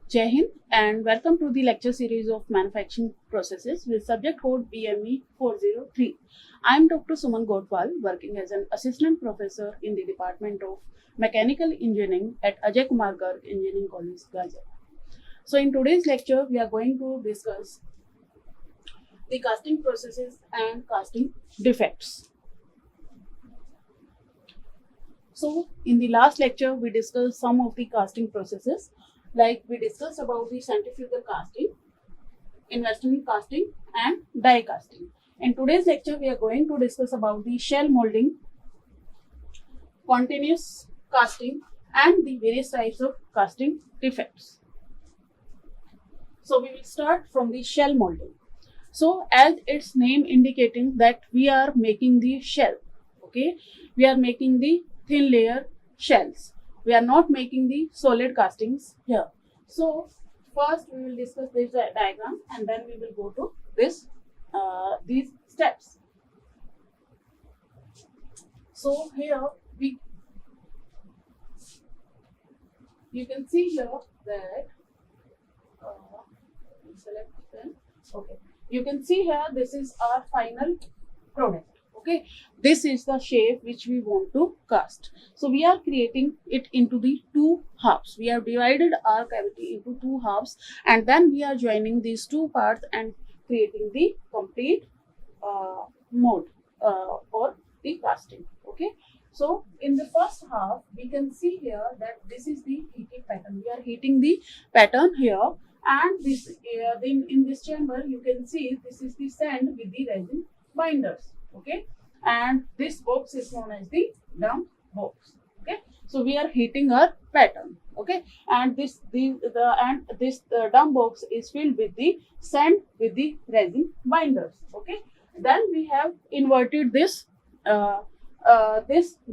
Jai Hind and welcome to the lecture series of manufacturing processes with subject code BME 403. I am Dr. Suman Gotwal, working as an assistant professor in the Department of Mechanical Engineering at Ajay Kumar Garg Engineering College, Ghaziabad. So in today's lecture, we are going to discuss the casting processes and casting defects. So in the last lecture, we discussed some of the casting processes. Like we discussed about the centrifugal casting, investment casting and die casting. In today's lecture, we are going to discuss about the shell molding, continuous casting and the various types of casting defects. So we will start from the shell molding. So as its name indicating that we are making the shell, okay, we are making the thin layer shells. We are not making the solid castings here. So first we will discuss this diagram and then we will go to these steps. So here you can see here that select pen. Okay, you can see here this is our final product. Okay, this is the shape which we want to cast. So we are creating it into the two halves. We have divided our cavity into two halves and then we are joining these two parts and creating the complete mold or the casting. Okay, so in the first half we can see here that this is the heating pattern. We are heating the pattern here, and this in this chamber you can see this is the sand with the resin binders. Okay, and this box is known as the dump box. Okay, so we are heating our pattern. Okay, and this dump box is filled with the sand with the resin binders. Okay, then we have inverted this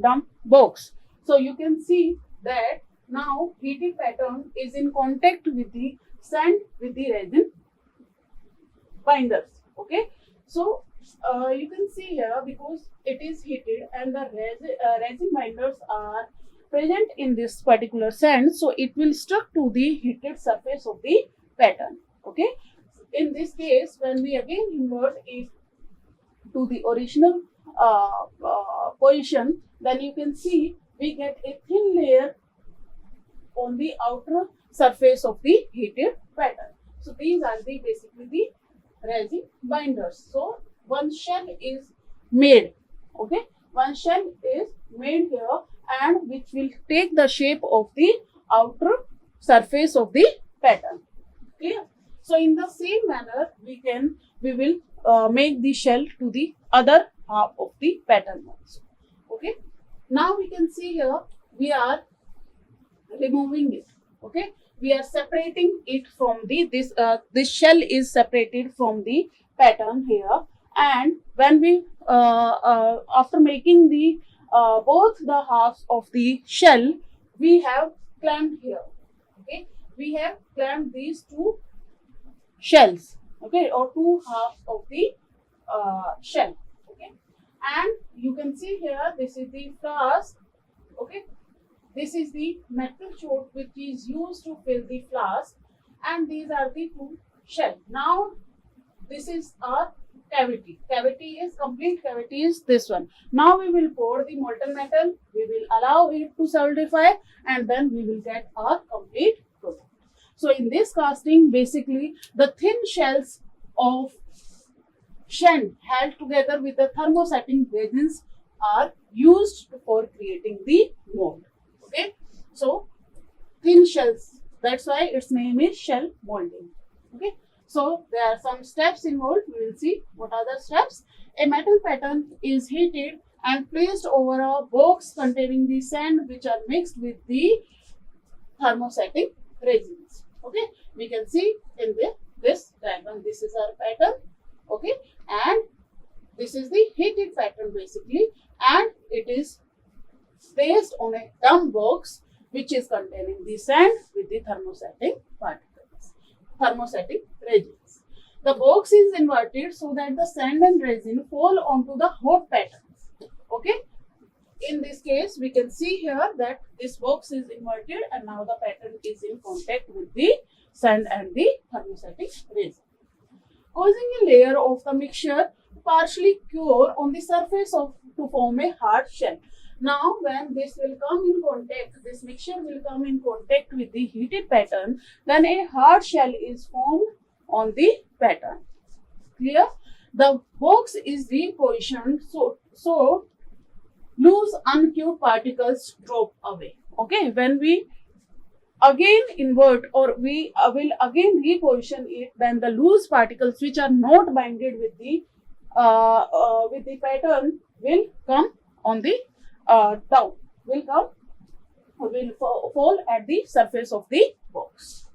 dump box. So you can see that now heating pattern is in contact with the sand with the resin binders. Okay, so you can see here because it is heated and the resin binders are present in this particular sand, so it will stuck to the heated surface of the pattern. Okay, in this case when we again invert it to the original position, then you can see we get a thin layer on the outer surface of the heated pattern. So these are basically the resin binders. So one shell is made. Okay, one shell is made here and which will take the shape of the outer surface of the pattern. Clear? So in the same manner we will make the shell to the other half of the pattern also. Okay, now we can see here we are removing it. Okay, we are separating it from this shell is separated from the pattern here, and when we after making the both the halves of the shell, we have clamped here. Okay, we have clamped these two shells. Okay, or two halves of the shell. Okay, and you can see here this is the flask. Okay, this is the metal choke which is used to fill the flask, and these are the two shells. Now this is our cavity. Complete cavity is this one. Now we will pour the molten metal, we will allow it to solidify, and then we will get our complete product. So in this casting, basically the thin shells of sand held together with the thermosetting resins are used for creating the mold. Okay, so thin shells, that's why its name is shell molding. Okay, so there are some steps involved. We will see what are the steps. A metal pattern is heated and placed over a box containing the sand which are mixed with the thermosetting resins. Okay, we can see in this diagram, this is our pattern. Okay, and this is the heated pattern basically, and it is placed on a dump box which is containing the sand with the thermosetting particles, thermosetting resins. The box is inverted so that the sand and resin fall onto the hot patterns. Okay, in this case, we can see here that this box is inverted and now the pattern is in contact with the sand and the thermostatic rays, causing a layer of the mixture partially cure on the surface of to form a hard shell. Now, when this will come in contact, this mixture will come in contact with the heated pattern, then a hard shell is formed on the pattern. Clear? The box is repositioned so loose uncured particles drop away. Okay, when we again invert or we will again reposition it, then the loose particles which are not binded with the pattern will come on the down, will fall at the surface of the box.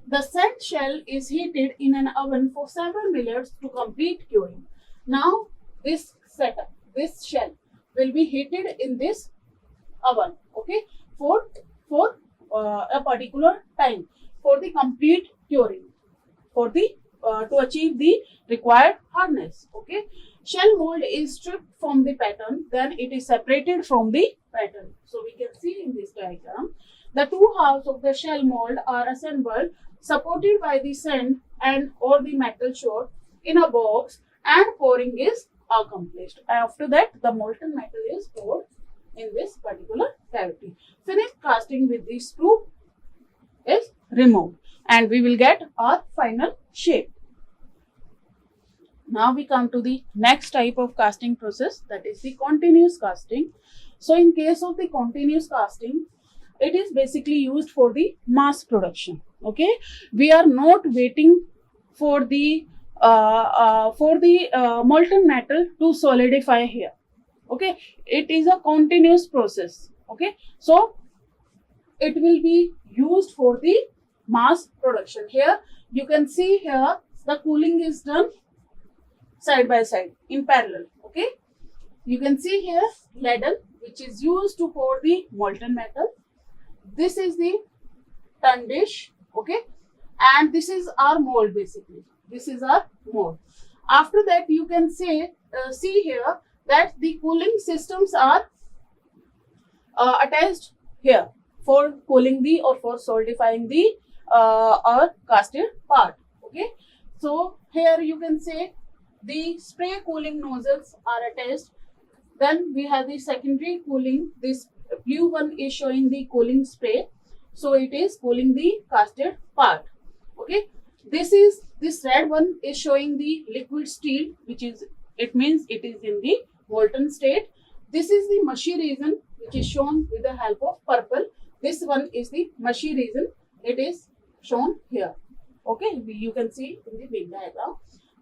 The sand shell is heated in an oven for several minutes to complete curing. Now, this setup, this shell will be heated in this oven, okay, for a particular time for the complete curing, for the to achieve the required hardness. Okay, shell mold is stripped from the pattern, then it is separated from the pattern. So we can see in this diagram, the two halves of the shell mold are assembled, supported by the sand and or the metal shot in a box, and pouring is accomplished. After that, the molten metal is poured in this particular cavity. Finished casting with the screw is removed and we will get our final shape. Now we come to the next type of casting process, that is the continuous casting. So in case of the continuous casting, it is basically used for the mass production. Okay, we are not waiting for the molten metal to solidify here. Okay, it is a continuous process. Okay, so it will be used for the mass production. Here you can see here the cooling is done side by side in parallel. Okay, you can see here ladle which is used to pour the molten metal. This is the tun dish. Okay, and this is our mold. Basically this is our mold. After that, you can see here that the cooling systems are attached here for cooling the or for solidifying the our casted part. Okay, so here you can say the spray cooling nozzles are attached. Then we have the secondary cooling. This blue one is showing the cooling spray, so it is cooling the casted part. Okay, this red one is showing the liquid steel, which is, it means it is in the molten state. This is the mushy region, which is shown with the help of purple. This one is the mushy region. It is shown here. Okay, you can see in the big diagram.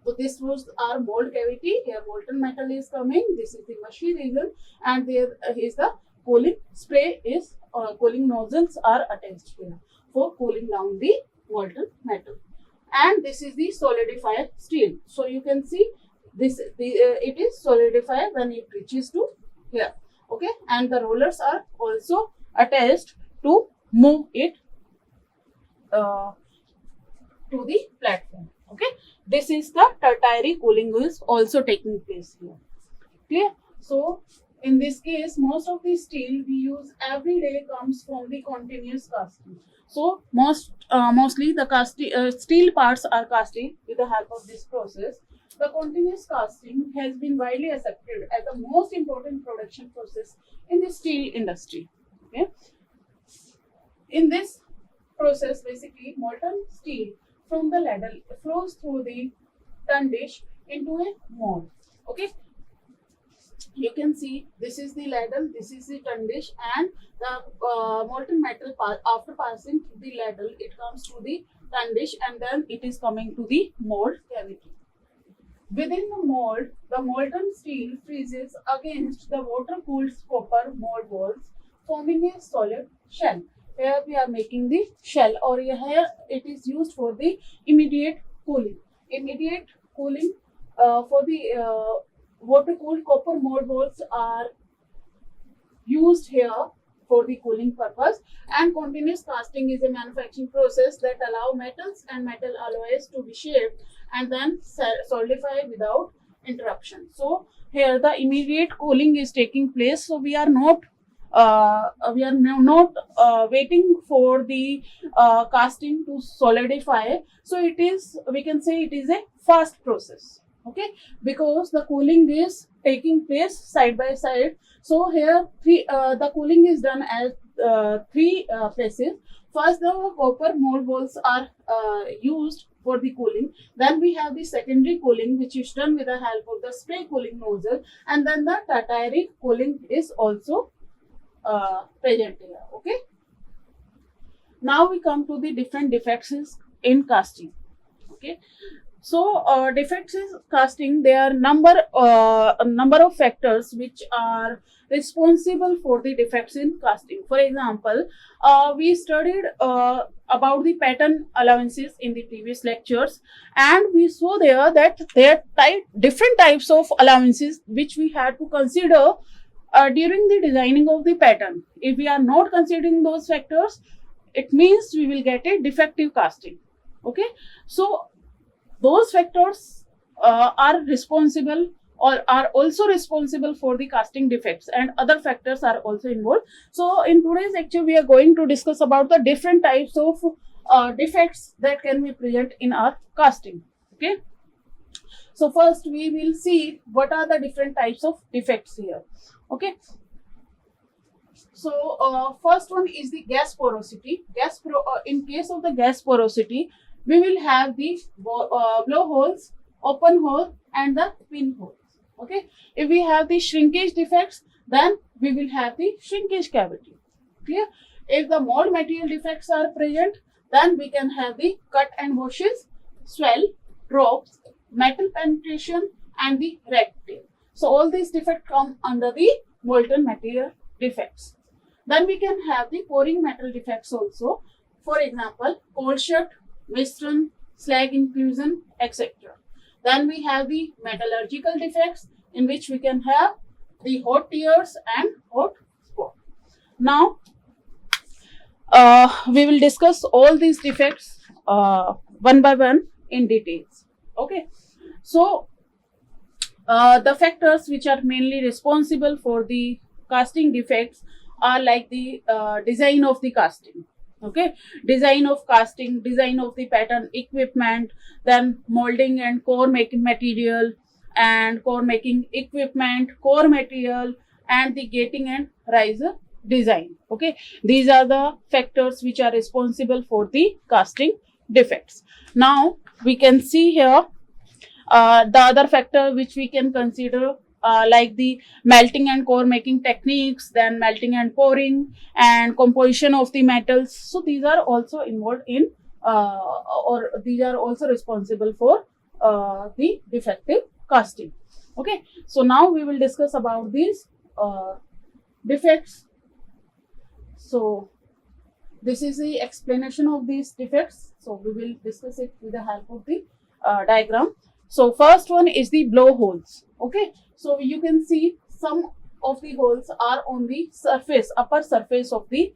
So this was our mold cavity. Here molten metal is coming. This is the mushy region, and there is the cooling spray is cooling nozzles are attached here for cooling down the molten metal. And this is the solidified steel. So you can see this it is solidified when it reaches to here. Okay, and the rollers are also attached to move it to the platform. Okay, this is the tertiary cooling is also taking place here. Clear? So in this case, most of the steel we use every day comes from the continuous casting. So mostly the steel parts are casted with the help of this process. The continuous casting has been widely accepted as the most important production process in the steel industry. Okay, in this process, basically molten steel from the ladle flows through the tun dish into a mold. Okay, you can see this is the ladle, this is the tun dish, and the molten metal after passing through the ladle, it comes to the tun dish, and then it is coming to the mold cavity. Within the mold, the molten steel freezes against the water-cooled copper mold walls, forming a solid shell. Here we are making the shell, or here it is used for the immediate cooling. Immediate cooling for the water-cooled copper mold walls are used here for the cooling purpose. And continuous casting is a manufacturing process that allow metals and metal alloys to be shaped and then solidify without interruption. So here the immediate cooling is taking place. So we are not waiting for the casting to solidify. So it is, we can say it is a fast process. Okay, because the cooling is taking place side by side. So here the cooling is done at three places. First, the copper mold balls are used for the cooling. Then we have the secondary cooling, which is done with the help of the spray cooling nozzle, and then the tertiary cooling is also present here. Okay. Now we come to the different defects in casting. Okay. So defects in casting, there are number of factors which are responsible for the defects in casting. For example, we studied about the pattern allowances in the previous lectures, and we saw there that there are different types of allowances which we had to consider during the designing of the pattern. If we are not considering those factors, it means we will get a defective casting. Okay, so those factors are responsible or are also responsible for the casting defects, and other factors are also involved. So in today's lecture, we are going to discuss about the different types of defects that can be present in our casting. Okay. So first we will see what are the different types of defects here. Okay. So first one is the gas porosity. In case of the gas porosity, we will have the blowholes, open hole, and the pinholes. Okay. If we have the shrinkage defects, then we will have the shrinkage cavity. Clear? If the mold material defects are present, then we can have the cut and washes, swell, drops, metal penetration, and the red tail. So all these defects come under the molten material defects. Then we can have the pouring metal defects also. For example, cold shut, mistron, slag inclusion, etc. Then we have the metallurgical defects, in which we can have the hot tears and hot spot. Now, we will discuss all these defects one by one in details. Okay. So, the factors which are mainly responsible for the casting defects are like the design of the casting. Okay, design of casting, design of the pattern equipment, then molding and core making material, and core making equipment, core material, and the gating and riser design. Okay, these are the factors which are responsible for the casting defects. Now we can see here the other factor which we can consider like the melting and core making techniques, then melting and pouring, and composition of the metals. So these are also involved in or these are also responsible for the defective casting. Okay, so now we will discuss about these defects. So this is the explanation of these defects. So we will discuss it with the help of the diagram. So first one is the blowholes. Okay, so you can see some of the holes are on the surface, upper surface of the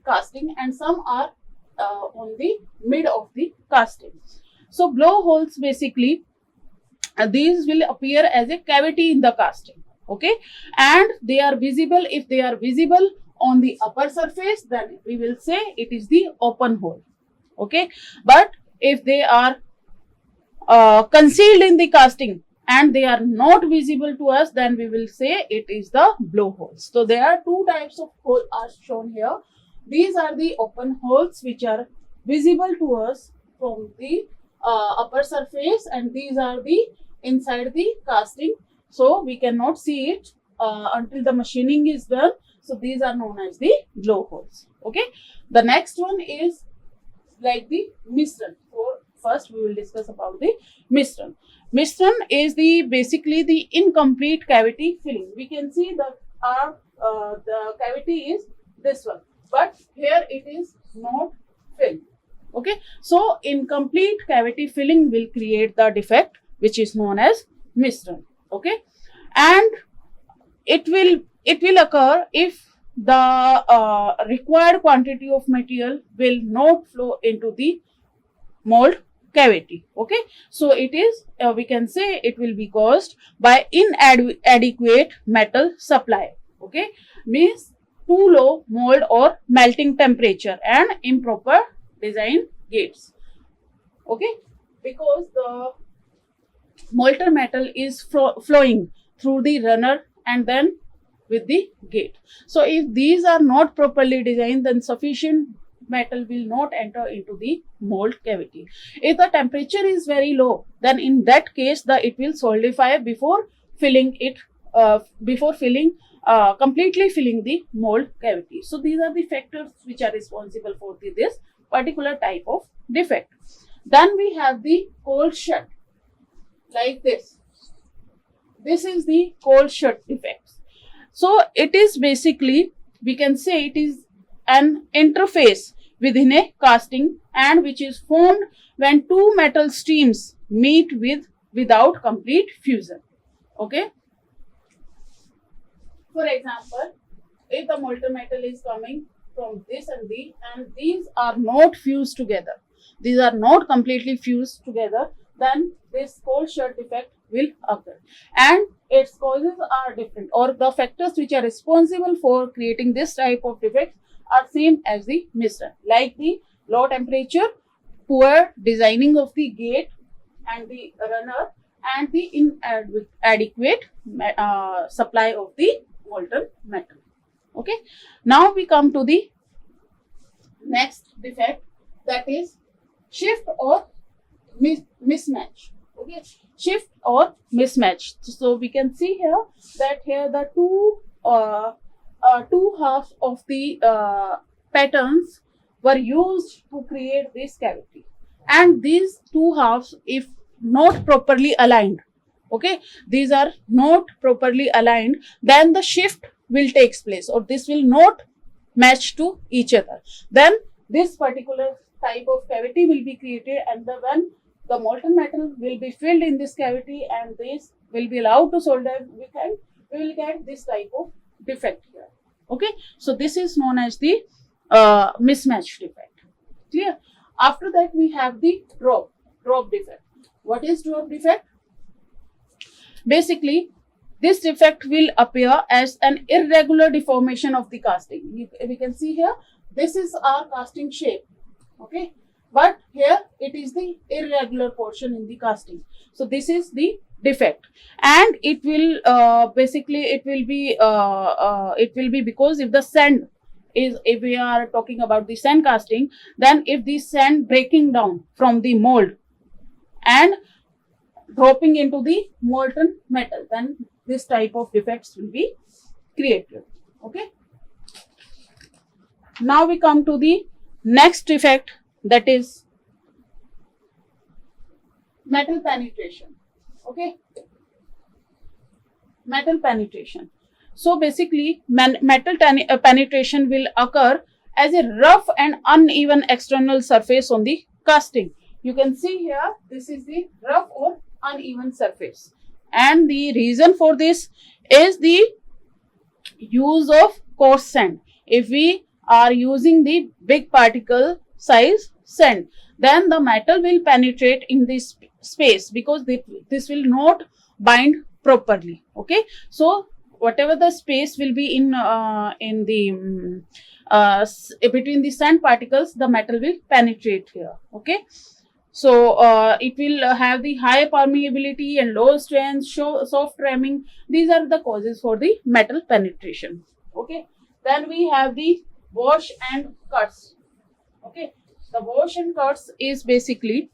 casting, and some are on the mid of the casting. So blowholes basically these will appear as a cavity in the casting. Okay, and they are visible. If they are visible on the upper surface, then we will say it is the open hole. Okay, but if they are concealed in the casting and they are not visible to us, then we will say it is the blowholes. So there are two types of hole are shown here. These are the open holes which are visible to us from the upper surface, and these are the inside the casting. So we cannot see it until the machining is done. So these are known as the blowholes. Okay. The next one is like the mistron. So first we will discuss about the mistron. Mistron is the basically the incomplete cavity filling. We can see that the cavity is this one, but here it is not filled. Okay, so incomplete cavity filling will create the defect which is known as mistron. Okay, and it will occur if the required quantity of material will not flow into the mold cavity. Okay, so it is we can say it will be caused by inadequate metal supply. Okay, means too low mold or melting temperature and improper design gates. Okay, because the molten metal is flowing through the runner and then with the gate. So if these are not properly designed, then sufficient metal will not enter into the mold cavity. If the temperature is very low, then in that case it will solidify before filling it, completely filling the mold cavity. So these are the factors which are responsible for this particular type of defect. Then we have the cold shut, like this. This is the cold shut defects. So it is basically, we can say it is an interface within a casting and which is formed when two metal streams meet without complete fusion. Okay. For example, if the molten metal is coming from this and these are not fused together, these are not completely fused together, then this cold shut defect will occur, and its causes are different, or the factors which are responsible for creating this type of defects are same as the misrun, like the low temperature, poor designing of the gate and the runner, and the inadequate supply of the molten metal. Okay, now we come to the next defect, that is shift or mismatch. Okay, shift or mismatch. So we can see here that here the two halves of the patterns were used to create this cavity, and these two halves, if not properly aligned, okay, these are not properly aligned, then the shift will take place, or this will not match to each other. Then this particular type of cavity will be created, and when the molten metal will be filled in this cavity and this will be allowed to solder, we will get this type of defect here. Okay, so this is known as the mismatch defect. Clear? After that we have the drop defect. What is drop defect? Basically, this defect will appear as an irregular deformation of the casting. We can see here, this is our casting shape. Okay, but here it is the irregular portion in the casting. So this is the defect, and it will basically it will be because if the sand is, if we are talking about the sand casting, then if the sand breaking down from the mold and dropping into the molten metal, then this type of defects will be created. Okay, now we come to the next defect, that is metal penetration. Okay, metal penetration. So basically metal penetration will occur as a rough and uneven external surface on the casting. You can see here, this is the rough or uneven surface, and the reason for this is the use of coarse sand. If we are using the big particle size sand, then the metal will penetrate in this space because this will not bind properly. Okay, so whatever the space will be in the between the sand particles, the metal will penetrate here. Okay, so it will have the high permeability and low strength, soft ramming. These are the causes for the metal penetration. Okay, then we have the wash and cuts. Okay, the wash and cuts is basically,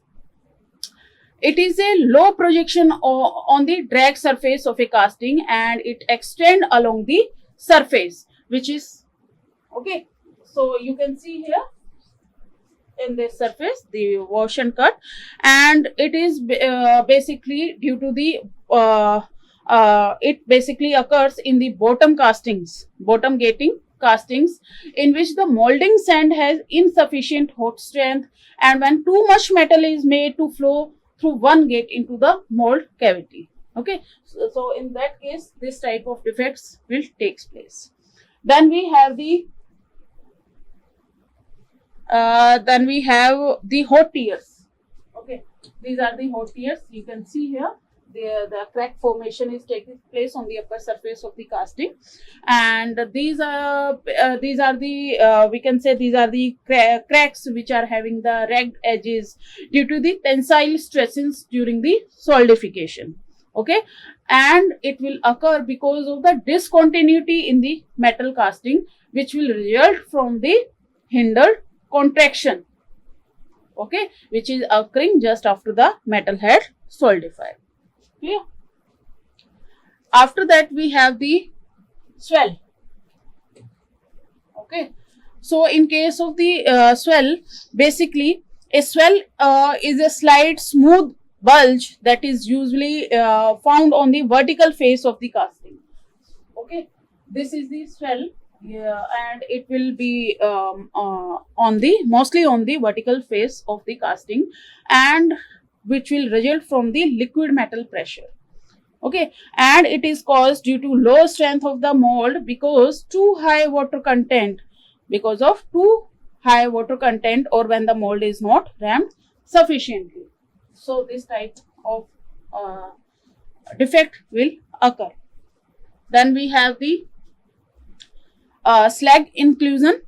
it is a low projection on the drag surface of a casting, and it extend along the surface, which is okay. So you can see here in this surface the wash and cut, and it is basically due to the it basically occurs in the bottom gating castings, in which the molding sand has insufficient hot strength, and when too much metal is made to flow through one gate into the mold cavity. Okay, so in that case this type of defects will take place. Then we have the hot tears. Okay, These are the hot tears. You can see here the crack formation is taking place on the upper surface of the casting, and these are the we can say these are the cracks which are having the ragged edges due to the tensile stresses during the solidification. Okay, and it will occur because of the discontinuity in the metal casting, which will result from the hindered contraction, okay, which is occurring just after the metal had solidified. Clear? After that we have the swell. Okay, so in case of the swell, basically a swell is a slight smooth bulge that is usually found on the vertical face of the casting. Okay, this is the swell. Yeah, and it will be mostly on the vertical face of the casting, and which will result from the liquid metal pressure. Okay, and it is caused due to low strength of the mold because too high water content, or when the mold is not ramped sufficiently. So this type of defect will occur. Then we have the slag inclusion,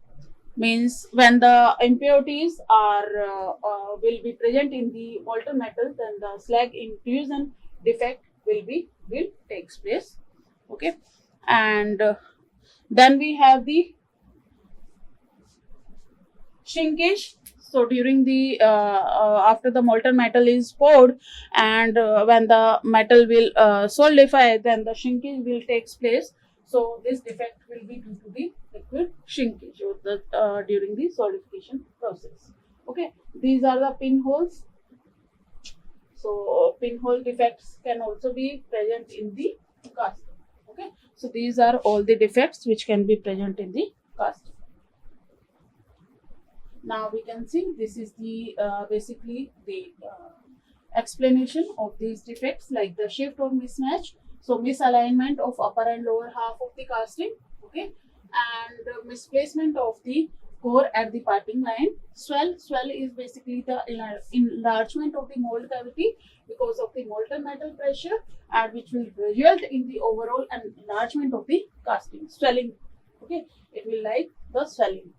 means when the impurities will be present in the molten metal, then the slag inclusion defect will takes place. Okay, and then we have the shrinkage. So during the after the molten metal is poured, and when the metal will solidify, then the shrinkage will takes place. So this defect will be due to the liquid shrinkage or during the solidification process. Okay, these are the pinholes. So pinhole defects can also be present in the casting. Okay, so these are all the defects which can be present in the casting. Now we can see this is the basically the explanation of these defects, like the shift or mismatch. So misalignment of upper and lower half of the casting, okay, and misplacement of the core at the parting line. Swell is basically the enlargement of the mold cavity because of the molten metal pressure, and which will result in the overall enlargement of the casting, swelling. Okay, it will like the swelling.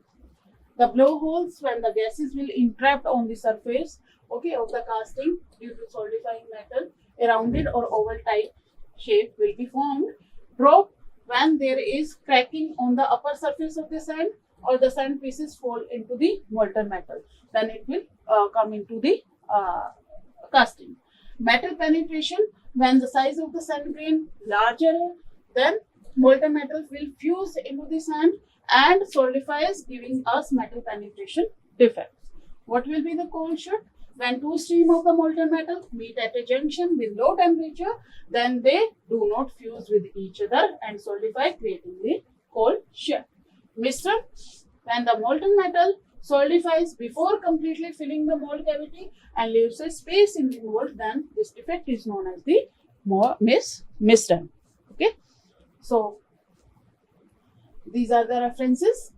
The blowholes, when the gases will entrap on the surface, okay, of the casting due to solidifying metal, a rounded or oval type shape will be formed. Drop when there is cracking on the upper surface of the sand, or the sand pieces fall into the molten metal, then it will come into the casting. Metal penetration, when the size of the sand grain larger, then molten metal will fuse into the sand and solidifies, giving us metal penetration defects. What will be the cold shoot? When two streams of the molten metal meet at a junction with low temperature, then they do not fuse with each other and solidify, creating the cold shoot. Mistron, when the molten metal solidifies before completely filling the mold cavity and leaves a space in the mold, then this defect is known as the mistron. Okay, so these are the references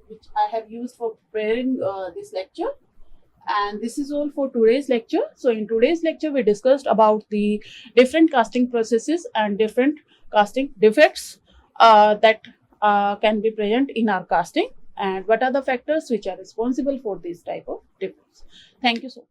which I have used for preparing this lecture. And this is all for today's lecture. So in today's lecture, we discussed about the different casting processes and different casting defects that can be present in our casting, and what are the factors which are responsible for this type of defects. Thank you so much.